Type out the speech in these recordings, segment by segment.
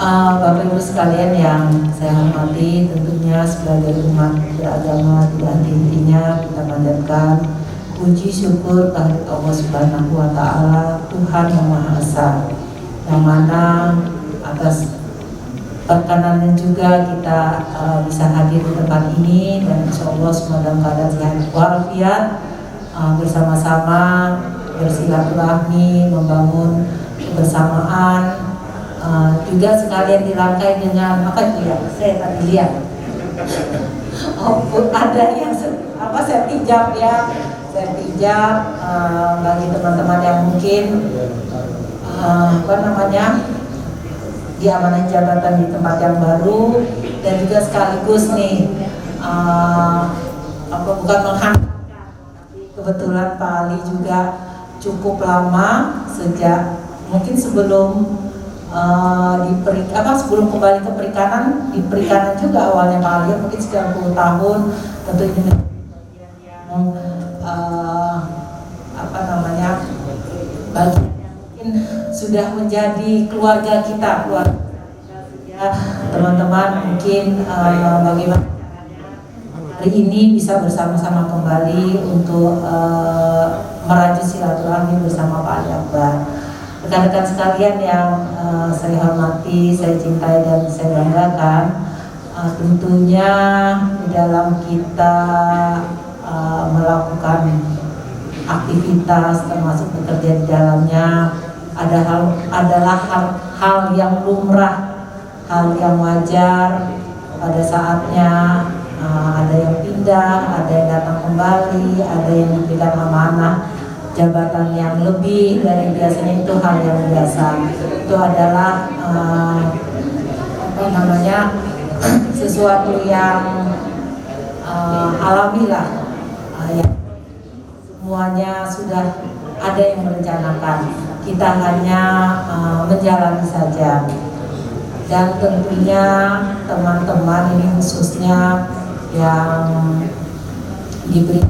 Bapak Ibu sekalian yang saya hormati, tentunya sebagai umat beragama tidak henti-hentinya kita panjatkan puji syukur kehadirat Allah Subhanahu wa Ta'ala, Tuhan yang Maha Esa, yang mana atas perkenannya juga kita bisa hadir di tempat ini, dan insya Allah semua dalam keadaan sehat walafiat, bersama-sama bersilaturahmi, membangun kebersamaan. Juga sekalian dirangkai dengan apa itu ya, saya tadi lihat ada yang sertijab ya, sertijab bagi teman-teman yang mungkin diamanai jabatan di tempat yang baru, dan juga sekaligus nih bukan menghantarkan, tapi kebetulan Pak Ali juga cukup lama, sejak mungkin sebelum sebelum kembali ke perikanan, di perikanan juga awalnya Pak Ali, mungkin 90 tahun, tentu ini bagian mungkin sudah menjadi keluarga kita, teman-teman. Mungkin bagaimana hari ini bisa bersama-sama kembali untuk merajut silaturahmi bersama Pak Ali Akbar. Rekan-rekan sekalian yang saya hormati, saya cintai dan saya banggakan, tentunya di dalam kita melakukan aktivitas termasuk bekerja di dalamnya adalah hal yang lumrah, hal yang wajar. Pada saatnya ada yang pindah, ada yang datang kembali, ada yang diberikan amanah jabatan yang lebih dari biasanya, itu hal yang biasa. Itu adalah sesuatu yang alamilah, yang semuanya sudah ada yang merencanakan. Kita hanya menjalani saja. Dan tentunya teman-teman ini khususnya yang diberi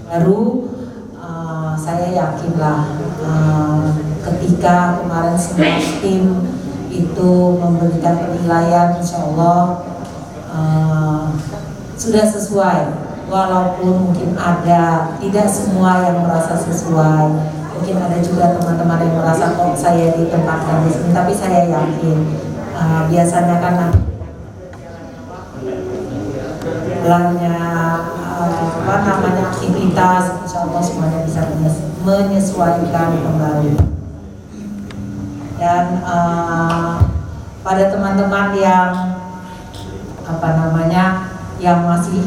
baru, saya yakinlah ketika kemarin semua tim itu memberikan penilaian, insya Allah sudah sesuai. Walaupun mungkin ada tidak semua yang merasa sesuai, mungkin ada juga teman-teman yang merasa kok saya ditempatkan di sini, tapi saya yakin biasanya kan aktivitas, insya Allah semuanya bisa menyesuaikan kembali. Dan pada teman-teman yang yang masih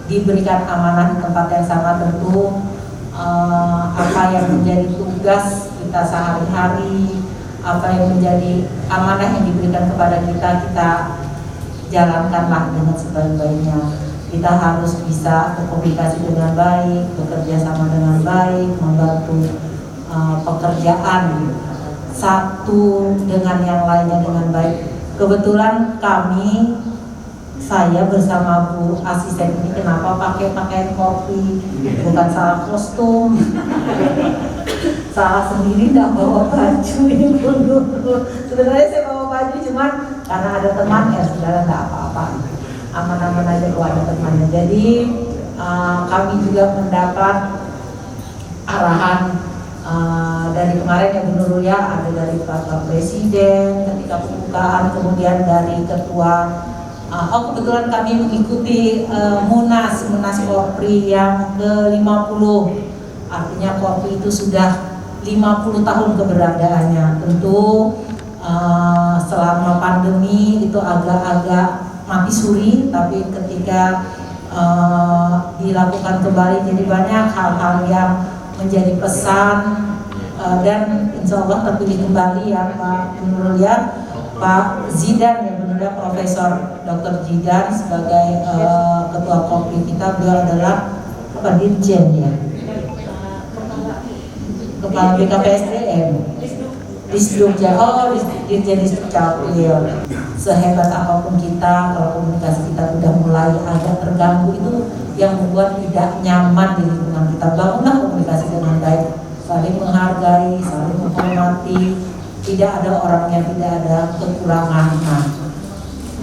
diberikan amanah di tempat yang sama, tentu apa yang menjadi tugas kita sehari-hari, apa yang menjadi amanah yang diberikan kepada kita jalankanlah dengan sebaik-baiknya. Kita harus bisa berkomunikasi dengan baik, bekerja sama dengan baik, membantu pekerjaan satu dengan yang lainnya dengan baik. Kebetulan saya bersama Bu asisten ini kenapa pakai pakaian kopi, bukan salah kostum, salah sendiri, tidak bawa baju ini dulu. Sebenarnya saya bawa baju, cuman karena ada teman ya saudara, tidak apa-apa, aman-aman aja kalau ada temannya. Jadi kami juga mendapat arahan dari kemarin yang menurut ya, ada dari Pak Presiden ketika pembukaan, kemudian dari Ketua. Kebetulan kami mengikuti Munas Kopri yang ke-50. Artinya Kopri itu sudah 50 tahun keberadaannya. Tentu selama pandemi itu agak-agak mati suri, tapi ketika dilakukan kembali, jadi banyak hal-hal yang menjadi pesan, dan insya Allah terpilih kembali ya Pak Nurul ya, Pak Zidan ya, benar Profesor Dr. Zidan sebagai ketua Kopri kita. Beliau adalah Dirjen ya, Kepala BKPSDM, Dirjen Dukcapil. Sehebat apapun kita, kalau komunikasi kita sudah mulai agak terganggu, itu yang membuat tidak nyaman di lingkungan kita. Bangunlah komunikasi dengan baik, saling menghargai, saling menghormati. tidak ada orangnya, tidak ada kekurangan. Nah,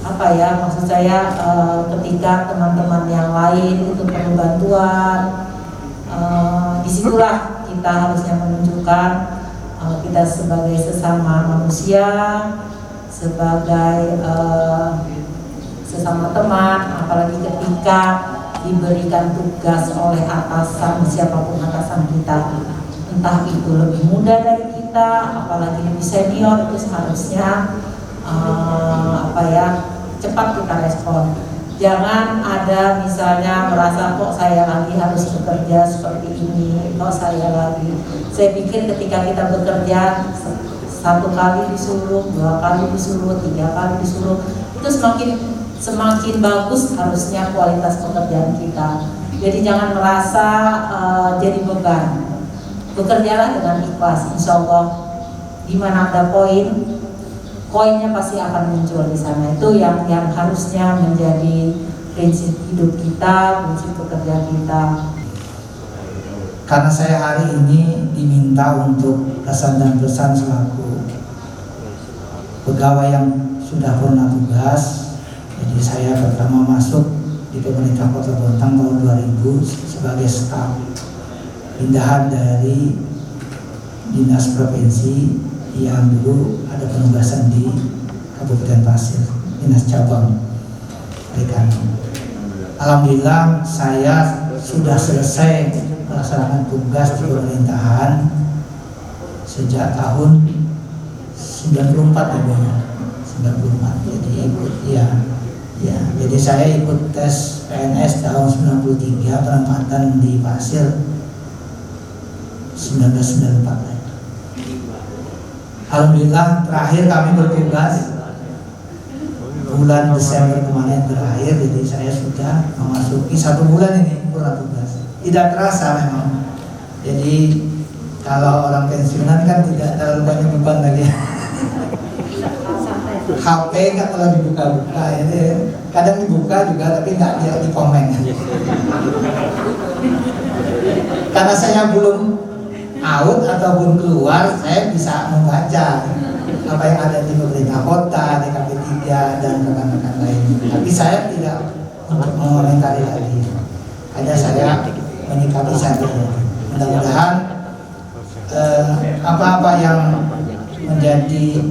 apa ya maksud saya, ketika teman-teman yang lain itu perlu bantuan, disitulah kita harusnya menunjukkan kita sebagai sesama manusia, sebagai sesama teman, apalagi ketika diberikan tugas oleh atasan, siapapun atasan kita, entah itu lebih muda dari kita, apalagi lebih senior, itu seharusnya cepat kita respon. Jangan ada misalnya merasa kok saya lagi harus bekerja seperti ini, kok saya lagi. Saya pikir ketika kita bekerja 1 kali disuruh, 2 kali disuruh, 3 kali disuruh, itu semakin bagus harusnya kualitas pekerjaan kita. Jadi jangan merasa jadi beban. Bekerjalah dengan ikhlas, insya Allah di mana ada koinnya pasti akan muncul di sana. Itu yang harusnya menjadi prinsip hidup kita, prinsip pekerja kita. Karena saya hari ini diminta untuk pesan dan pesan selaku pegawai yang sudah pernah tugas. Jadi saya pertama masuk di pemerintah Kota Bontang tahun 2000 sebagai staf pindahan dari dinas provinsi yang dulu ada penugasan di Kabupaten Pasir, dinas cabang perikanan. Alhamdulillah saya sudah selesai melaksanakan tugas di pemerintahan sejak tahun 94 ya, 94. Jadi ikut jadi saya ikut tes PNS tahun 93, penempatan di Pasir 1994. Alhamdulillah terakhir kami bertugas bulan Desember kemarin terakhir, jadi saya sudah memasuki 1 bulan ini bertugas. Tidak terasa memang. Jadi kalau orang pensiunan kan tidak terlalu banyak beban lagi. HP nggak terlalu dibuka-buka, jadi kadang dibuka juga tapi nggak di komen. Karena saya belum out ataupun keluar, saya bisa membaca apa yang ada di pemerintah kota, DKP 3 dan rekan-rekan lain. Tapi saya tidak mengomentari lagi. Hanya saya menyikapi saja. Mudah-mudahan apa-apa yang menjadi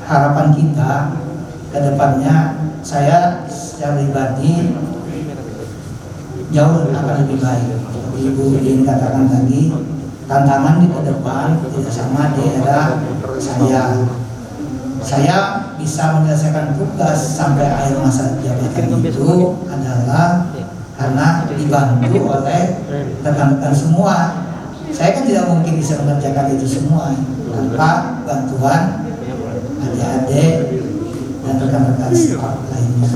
harapan kita ke depannya, saya secara pribadi jauh akan lebih baik. Ibu Din katakan tadi, tantangan di depan tidak sama di era saya bisa menyelesaikan tugas sampai akhir masa jabatan itu adalah karena dibantu oleh rekan-rekan semua. Saya kan tidak mungkin bisa mengerjakan itu semua tanpa bantuan adik-adik dan rekan-rekan staf lainnya.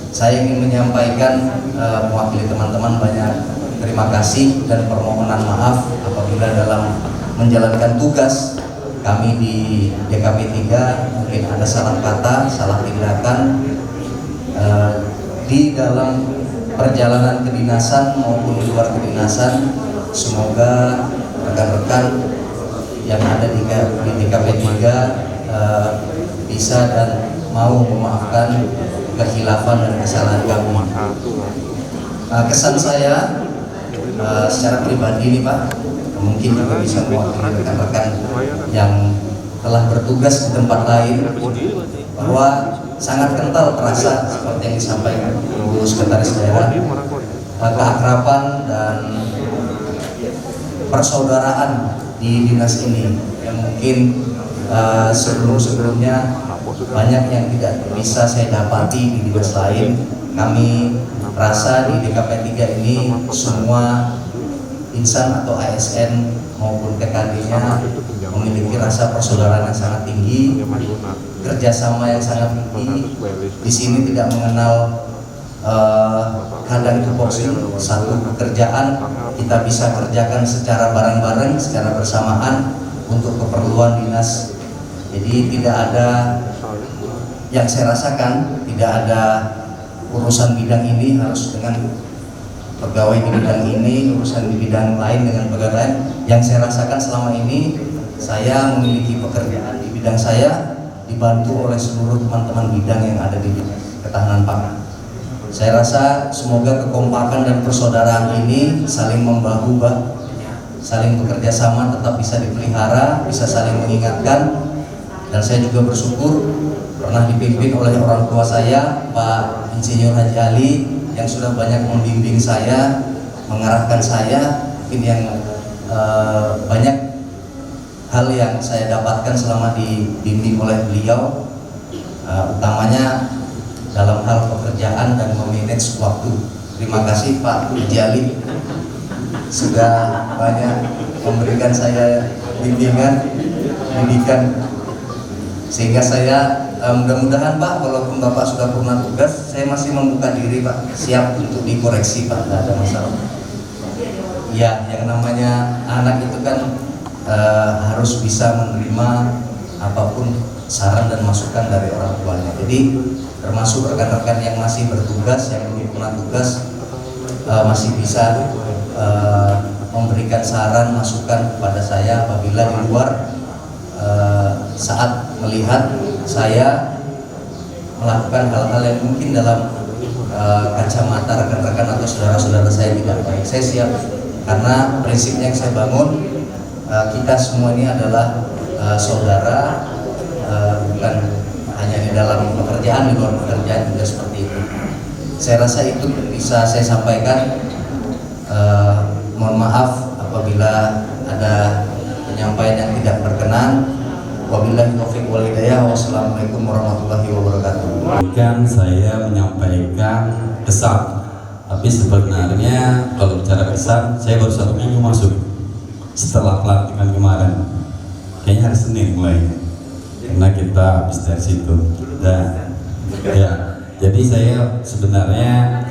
Saya ingin menyampaikan mewakili teman-teman banyak terima kasih dan permohonan maaf apabila dalam menjalankan tugas kami di DKP 3 mungkin ada salah kata, salah tindakan di dalam perjalanan kedinasan maupun di luar kedinasan. Semoga rekan-rekan yang ada di DKP 3 bisa dan mau memaafkan kehilafan dan kesalahan kami. Kesan saya secara pribadi ini Pak, mungkin juga bisa mewakili rekan-rekan yang telah bertugas di tempat lain, bahwa sangat kental terasa seperti yang disampaikan Ibu Sekretaris Daerah, keakraban dan persaudaraan di dinas ini yang mungkin sebelum-sebelumnya banyak yang tidak bisa saya dapati di dinas lain. Kami rasa di DKP 3 ini semua insan atau ASN maupun TKD-nya memiliki rasa persaudaraan yang sangat tinggi, kerjasama yang sangat tinggi. Di sini tidak mengenal kandang tupoksi. Satu pekerjaan kita bisa kerjakan secara bareng-bareng, secara bersamaan untuk keperluan dinas. Jadi tidak ada, yang saya rasakan tidak ada urusan bidang ini harus dengan pegawai di bidang ini, urusan di bidang lain dengan pegawai lain. Yang saya rasakan selama ini, saya memiliki pekerjaan di bidang saya dibantu oleh seluruh teman-teman bidang yang ada di ketahanan pangan. Saya rasa semoga kekompakan dan persaudaraan ini saling membahu, saling bekerja sama tetap bisa dipelihara, bisa saling mengingatkan. Dan saya juga bersyukur pernah dipimpin oleh orang tua saya, Pak Insinyur Haji Ali, yang sudah banyak membimbing saya, mengarahkan saya. Mungkin yang banyak hal yang saya dapatkan selama dibimbing oleh beliau, utamanya dalam hal pekerjaan dan memanage waktu. Terima kasih Pak Haji Ali sudah banyak memberikan saya bimbingan, pendidikan, sehingga saya mudah-mudahan Pak, walaupun Bapak sudah purna tugas, saya masih membuka diri Pak, siap untuk dikoreksi Pak, tidak ada masalah. Ya, yang namanya anak itu kan harus bisa menerima apapun saran dan masukan dari orang tuanya. Jadi termasuk rekan-rekan yang masih bertugas, yang belum pernah tugas, masih bisa memberikan saran, masukan kepada saya apabila di luar saat melihat saya melakukan hal-hal yang mungkin dalam kacamata rekan-rekan atau saudara-saudara saya tidak baik. Saya siap, karena prinsipnya yang saya bangun, kita semua ini adalah saudara, bukan hanya di dalam pekerjaan, di luar pekerjaan juga seperti itu. Saya rasa itu bisa saya sampaikan. Mohon maaf apabila ada penyampaian yang tidak berkenan. Wabillahi taufiq wal hidayah. Wassalamualaikum warahmatullahi wabarakatuh. Kan saya menyampaikan kesan, tapi sebenarnya kalau bicara kesan, saya baru 1 minggu masuk setelah pelantikan kemarin. Kayaknya hari Senin mulai, karena kita habis dari situ. Dan ya, jadi saya sebenarnya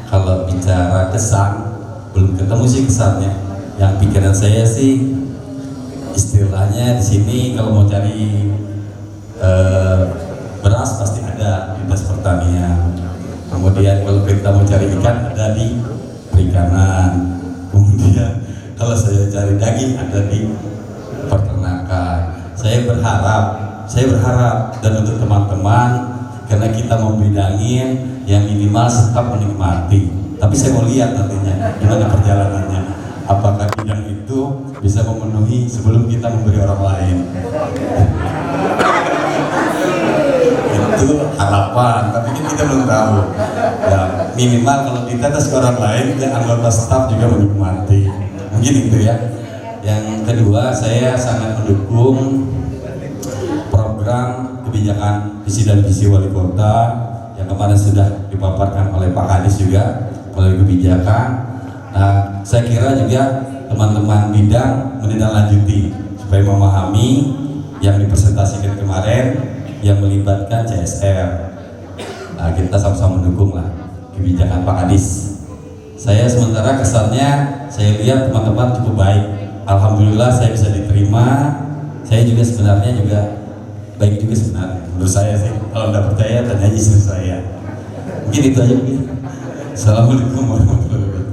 kalau bicara kesan, belum ketemu sih kesannya. Yang pikiran saya sih, istilahnya di sini kalau mau cari beras pasti ada di dinas pertanian. Kemudian kalau kita mau cari ikan ada di perikanan. Kemudian kalau saya cari daging ada di peternakan. Saya berharap dan untuk teman-teman, karena kita mau bidangin yang minimal tetap menikmati. Tapi saya mau lihat nantinya gimana perjalanannya. Apakah bidang itu bisa memenuhi sebelum kita memberi orang lain. Itu harapan, tapi kita belum tahu. Ya, minimal kalau kita tes ke orang lain, dan anggota staf juga menikmati. Mungkin itu ya. Yang kedua, saya sangat mendukung program kebijakan visi dan visi wali kota yang kemarin sudah dipaparkan oleh Pak Kadis juga melalui kebijakan. Nah, saya kira juga teman-teman bidang menindaklanjuti supaya memahami yang dipresentasikan kemarin yang melibatkan CSR. Nah, kita sama-sama mendukung lah kebijakan Pak Kadis. Saya sementara kesannya saya lihat teman-teman cukup baik. Alhamdulillah saya bisa diterima. Saya juga sebenarnya juga baik juga sebenarnya. Menurut saya sih, kalau nggak percaya tanya aja istri saya. Mungkin itu aja. Assalamualaikum warahmatullahi wabarakatuh.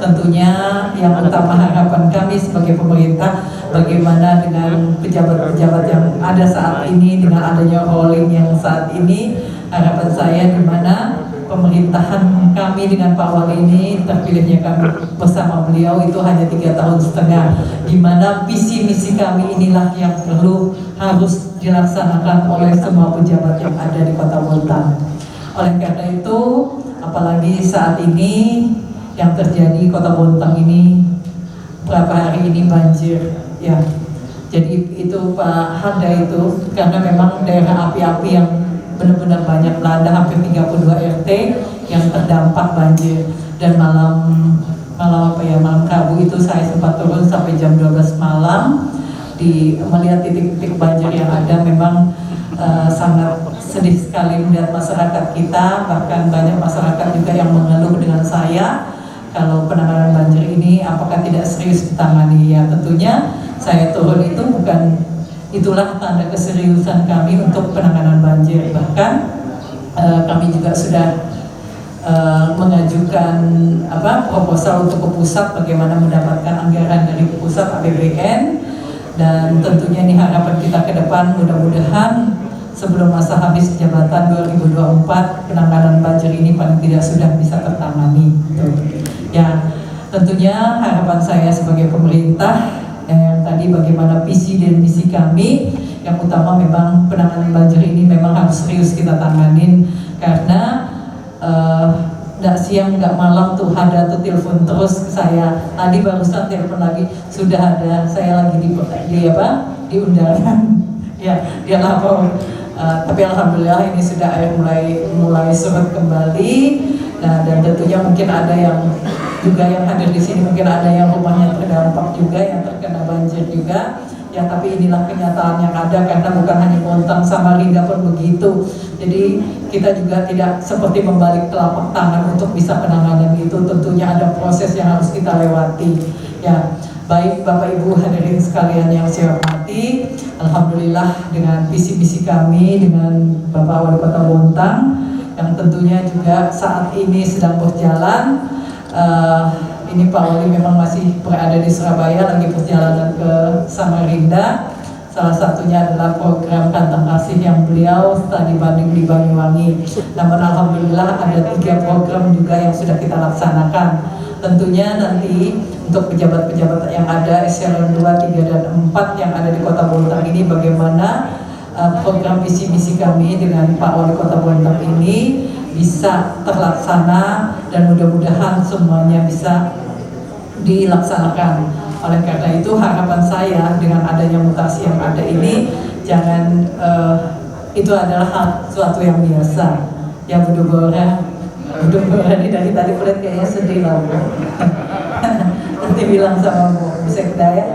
Tentunya yang utama harapan kami sebagai pemerintah, bagaimana dengan pejabat-pejabat yang ada saat ini, dengan adanya rolling yang saat ini, harapan saya di mana pemerintahan kami dengan Pak Wali ini, terpilihnya kami bersama beliau itu hanya 3,5 tahun, di mana visi misi kami inilah yang perlu harus dilaksanakan oleh semua pejabat yang ada di Kota Bontang. Oleh karena itu, apalagi saat ini yang terjadi Kota Bontang ini berapa hari ini banjir ya. Jadi itu Pak Handa itu karena memang daerah api-api yang benar-benar banyak melanda, hampir 32 RT yang terdampak banjir. Dan malam Rabu itu saya sempat turun sampai jam 12 malam melihat titik-titik banjir yang ada. Memang sangat sedih sekali melihat masyarakat kita, bahkan banyak masyarakat juga yang mengeluh dengan saya kalau penanganan banjir ini apakah tidak serius ditangani. Ya tentunya saya turun itu bukan, itulah tanda keseriusan kami untuk penanganan banjir. Bahkan kami juga sudah mengajukan proposal untuk ke pusat bagaimana mendapatkan anggaran dari pusat APBN, dan tentunya ini harapan kita ke depan, mudah-mudahan sebelum masa habis jabatan 2024 penanganan banjir ini paling tidak sudah bisa tertangani. Ya, tentunya harapan saya sebagai pemerintah yang tadi bagaimana visi dan misi kami, yang utama memang penanganan banjir ini memang harus serius kita tanganin, karena nggak siang nggak malam tuh ada tuh telepon terus ke saya. Tadi barusan telepon lagi, sudah ada, saya lagi di undangan. Ya, dia lapor. Tapi alhamdulillah ini sudah mulai surut kembali. Nah, dan tentunya mungkin ada yang juga yang hadir di sini, mungkin ada yang rumahnya terdampak juga, yang terkena banjir juga. Ya, tapi inilah kenyataan yang ada, karena bukan hanya Bontang, Samarinda pun begitu. Jadi kita juga tidak seperti membalik telapak tangan untuk bisa penanganan itu. Tentunya ada proses yang harus kita lewati. Ya, baik Bapak Ibu hadirin sekalian yang saya hormati, alhamdulillah dengan visi misi kami dengan Bapak Wali Kota Bontang yang tentunya juga saat ini sedang berjalan. Ini Pak Wali memang masih berada di Surabaya, lagi perjalanan ke Samarinda. Salah satunya adalah program Kantong Kasih yang beliau tadi banding di Banyuwangi. Namun alhamdulillah ada 3 program juga yang sudah kita laksanakan. Tentunya nanti untuk pejabat-pejabat yang ada eselon 2, 3, dan 4 yang ada di Kota Bontang ini, bagaimana program visi misi kami dengan Pak Wali Kota Bontang ini bisa terlaksana, dan mudah-mudahan semuanya bisa dilaksanakan. Oleh karena itu harapan saya dengan adanya mutasi yang ada ini, jangan itu adalah suatu yang biasa. Ya, Bu Bora ini dari tadi kulit kayaknya sedih lah, Bu. Nanti bilang sama Bu Sekda ya.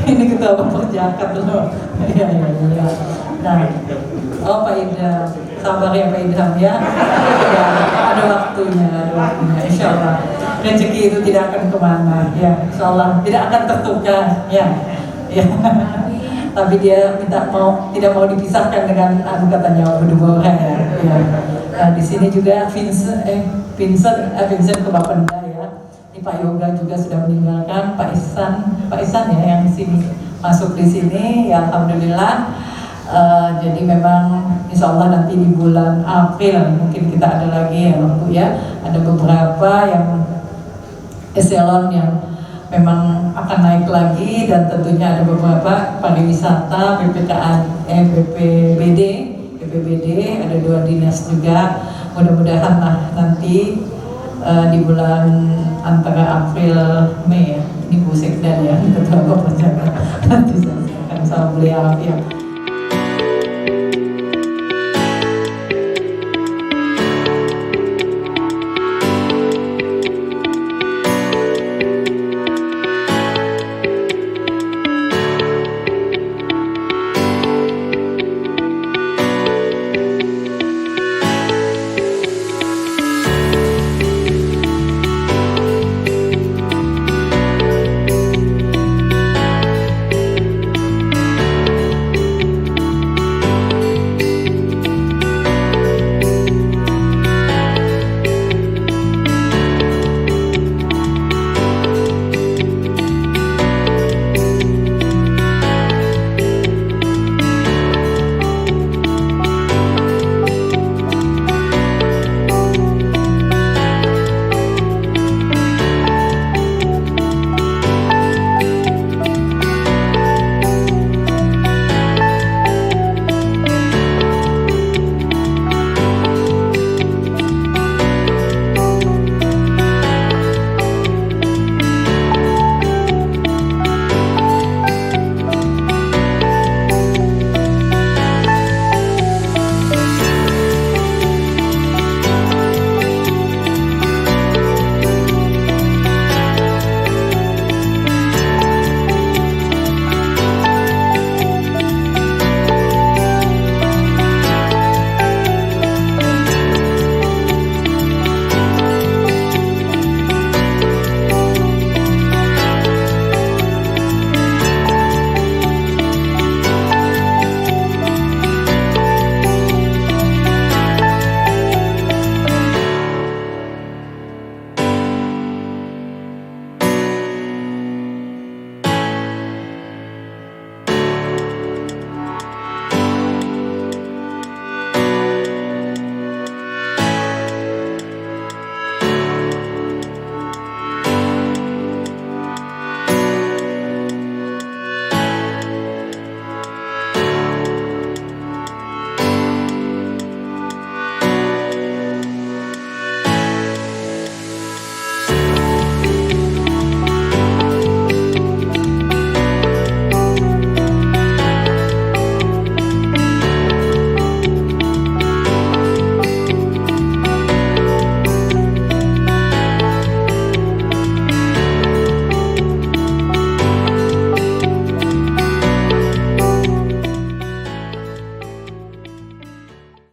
Ini ketua Perjakat loh. Iya. Nah, Pak Idham, sabar ya Pak Idham ya. Ya, ada waktunya. Insya Allah rezeki itu tidak akan kemana, ya. Insya Allah tidak akan tertukar, ya. Tapi dia tidak mau dipisahkan dengan katanya Bu Bora ya. Nah, di sini juga Vincent Kebapenda ya. Ini Pak Yoga juga sudah meninggalkan, Pak Ihsan ya yang sini masuk di sini ya, alhamdulillah. Jadi memang insya Allah nanti di bulan April mungkin kita ada lagi ya Bu ya, ada beberapa yang eselon yang memang akan naik lagi, dan tentunya ada beberapa pariwisata, BPBD, ada 2 dinas juga. Mudah-mudahan lah nanti di bulan antara April Mei ya, ini Bu Sekda ya, ketua Perjakat, nanti saya akan sama beliau ya.